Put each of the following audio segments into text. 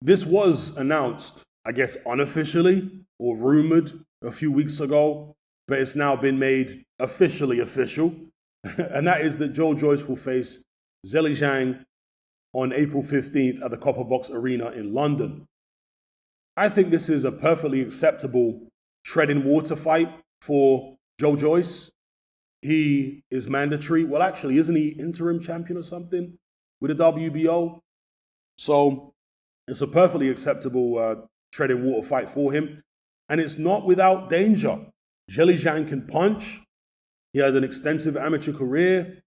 This was announced, I guess, unofficially or rumored a few weeks ago, but it's now been made officially official. And that is that Joyce will face Zhang on April 15th at the Copper Box Arena in London. I think this is a perfectly acceptable treading water fight for Joyce. He is mandatory. Well, actually, isn't he interim champion or something with the WBO? So it's a perfectly acceptable treading water fight for him. And it's not without danger. Zhang can punch. He had an extensive amateur career.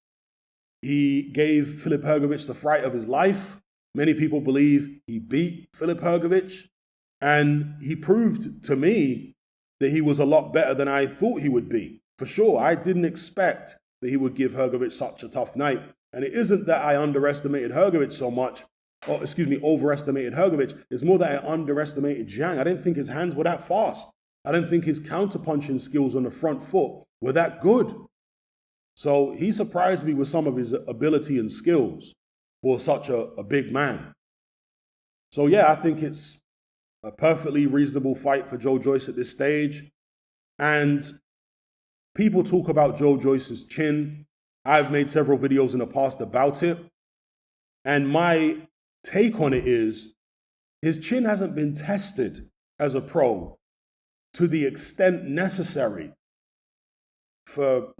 He gave Filip Hrgović the fright of his life. Many people believe he beat Filip Hrgović. And he proved to me that he was a lot better than I thought he would be. For sure, I didn't expect that he would give Hrgović such a tough night. And it isn't that I underestimated Hrgović so much, or overestimated Hrgović. It's more that I underestimated Zhang. I didn't think his hands were that fast. I didn't think his counterpunching skills on the front foot were that good. So he surprised me with some of his ability and skills for such a big man. So yeah, I think it's a perfectly reasonable fight for Joyce at this stage. And people talk about Joyce's chin. I've made several videos in the past about it. And my take on it is his chin hasn't been tested as a pro to the extent necessary for,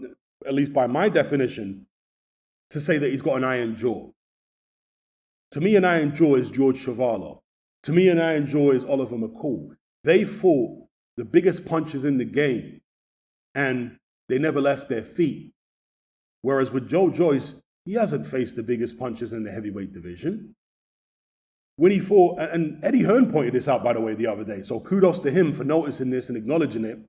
at least by my definition, to say that he's got an iron jaw. To me, an iron jaw is George Chuvalo. To me, an iron jaw is Oliver McCall. They fought the biggest punchers in the game, and they never left their feet. Whereas with Joyce, he hasn't faced the biggest punchers in the heavyweight division. When he fought, and Eddie Hearn pointed this out, by the way, the other day, so kudos to him for noticing this and acknowledging it.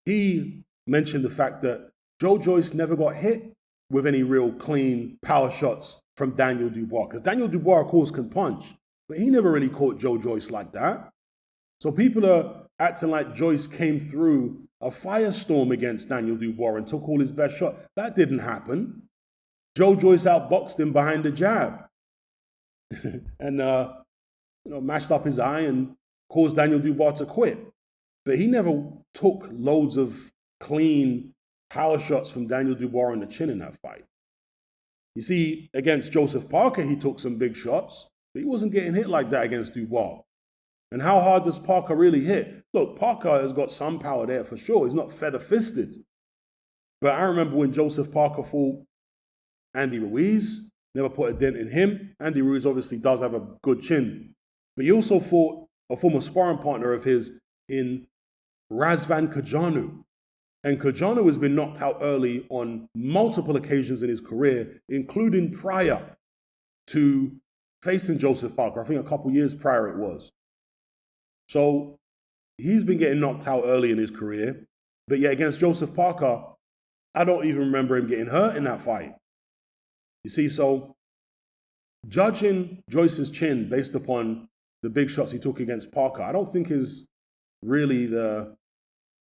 He mentioned the fact that Joyce never got hit with any real clean power shots from Daniel Dubois, because Daniel Dubois, of course, can punch, but he never really caught Joyce like that. So people are acting like Joyce came through a firestorm against Daniel Dubois and took all his best shot. That didn't happen. Joyce outboxed him behind the jab and mashed up his eye and caused Daniel Dubois to quit. But he never took loads of clean power shots from Daniel Dubois on the chin in that fight. You see, against Joseph Parker, he took some big shots, but he wasn't getting hit like that against Dubois. And how hard does Parker really hit? Look, Parker has got some power there for sure. He's not feather-fisted. But I remember when Joseph Parker fought Andy Ruiz, never put a dent in him. Andy Ruiz obviously does have a good chin. But he also fought a former sparring partner of his in Razvan Kajanu. And Kajanu has been knocked out early on multiple occasions in his career, including prior to facing Joseph Parker. I think a couple years prior it was. So he's been getting knocked out early in his career. But yeah, against Joseph Parker, I don't even remember him getting hurt in that fight. You see, so judging Joyce's chin based upon the big shots he took against Parker, I don't think is really the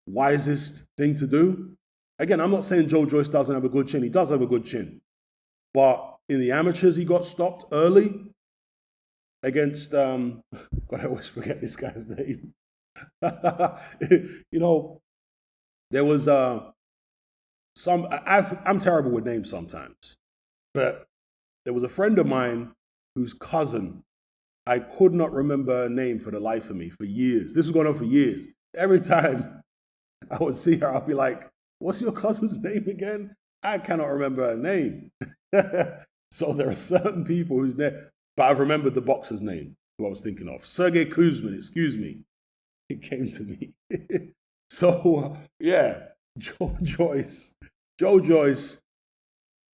wisest thing to do. Again, I'm not saying Joyce doesn't have a good chin. He does have a good chin. But in the amateurs, he got stopped early against, God, I always forget this guy's name. There was I'm terrible with names sometimes, but there was a friend of mine whose cousin, I could not remember her name for the life of me for years. This was going on for years. Every time I would see her, I'd be like, what's your cousin's name again? I cannot remember her name. So there are certain people whose name, but I've remembered the boxer's name who I was thinking of. Sergey Kuzmin, excuse me. It came to me. So, yeah, Joyce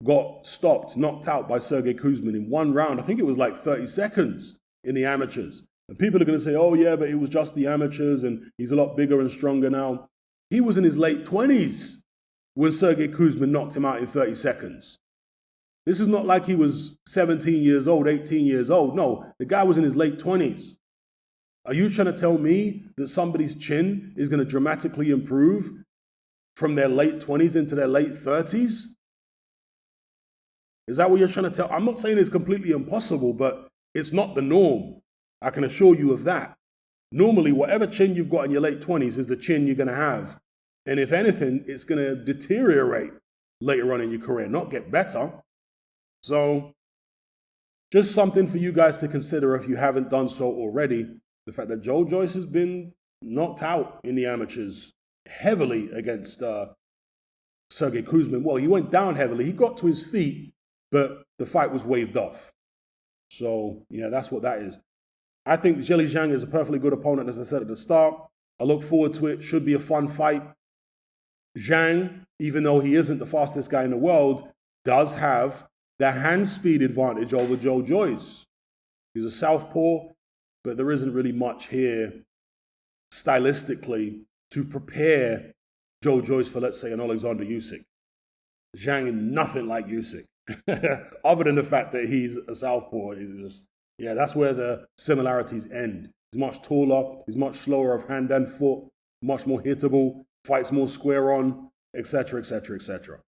got stopped, knocked out by Sergey Kuzmin in one round. I think it was like 30 seconds in the amateurs. And people are going to say, oh, yeah, but it was just the amateurs and he's a lot bigger and stronger now. He was in his late 20s when Sergey Kuzmin knocked him out in 30 seconds. This is not like he was 17 years old, 18 years old. No, the guy was in his late 20s. Are you trying to tell me that somebody's chin is going to dramatically improve from their late 20s into their late 30s? Is that what you're trying to tell? I'm not saying it's completely impossible, but it's not the norm. I can assure you of that. Normally, whatever chin you've got in your late 20s is the chin you're going to have. And if anything, it's going to deteriorate later on in your career, not get better. So just something for you guys to consider if you haven't done so already. The fact that Joe Joyce has been knocked out in the amateurs heavily against Sergey Kuzmin. Well, he went down heavily. He got to his feet, but the fight was waved off. So, yeah, that's what that is. I think Zhilei Zhang is a perfectly good opponent, as I said at the start. I look forward to it. Should be a fun fight. Zhang, even though he isn't the fastest guy in the world, does have the hand speed advantage over Joe Joyce. He's a southpaw, but there isn't really much here stylistically to prepare Joe Joyce for, let's say, an Alexander Usyk. Zhang is nothing like Usyk, other than the fact that he's a southpaw. He's just, yeah, that's where the similarities end. He's much taller, he's much slower of hand and foot, much more hittable, fights more square on, etc., etc., etc.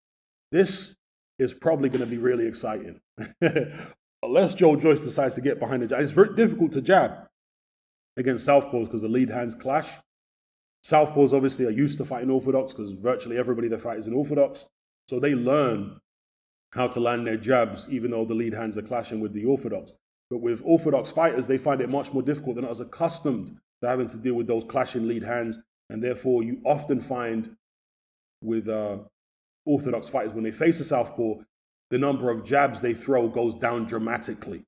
This is probably going to be really exciting. Unless Joe Joyce decides to get behind the jab. It's very difficult to jab against southpaws because the lead hands clash. Southpaws obviously are used to fighting orthodox because virtually everybody they fight is an orthodox. So they learn how to land their jabs even though the lead hands are clashing with the orthodox. But with orthodox fighters, they find it much more difficult. They're not as accustomed to having to deal with those clashing lead hands. And therefore, you often find with orthodox fighters, when they face a southpaw, the number of jabs they throw goes down dramatically.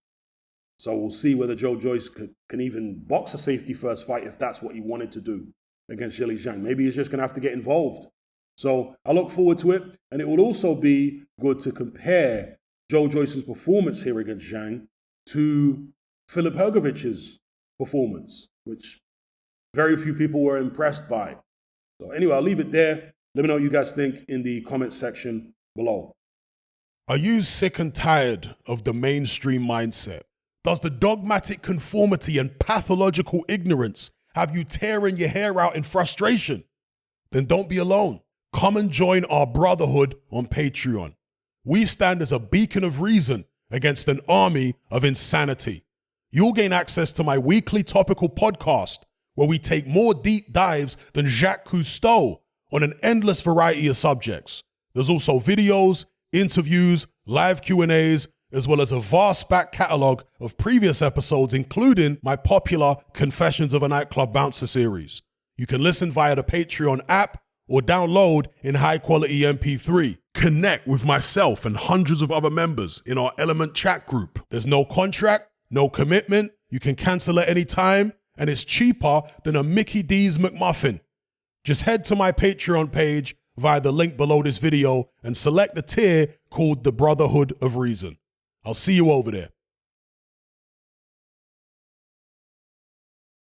So we'll see whether Joe Joyce can even box a safety first fight if that's what he wanted to do against Zhilei Zhang. Maybe he's just going to have to get involved. So I look forward to it. And it will also be good to compare Joe Joyce's performance here against Zhang to Filip Hrgovic's performance, which very few people were impressed by. So anyway, I'll leave it there. Let me know what you guys think in the comment section below. Are you sick and tired of the mainstream mindset? Does the dogmatic conformity and pathological ignorance have you tearing your hair out in frustration? Then don't be alone. Come and join our brotherhood on Patreon. We stand as a beacon of reason against an army of insanity. You'll gain access to my weekly topical podcast where we take more deep dives than Jacques Cousteau on an endless variety of subjects. There's also videos, interviews, live Q&As, as well as a vast back catalogue of previous episodes, including my popular Confessions of a Nightclub Bouncer series. You can listen via the Patreon app or download in high-quality MP3. Connect with myself and hundreds of other members in our Element chat group. There's no contract, no commitment, you can cancel at any time, and it's cheaper than a Mickey D's McMuffin. Just head to my Patreon page via the link below this video and select the tier called the Brotherhood of Reason. I'll see you over there.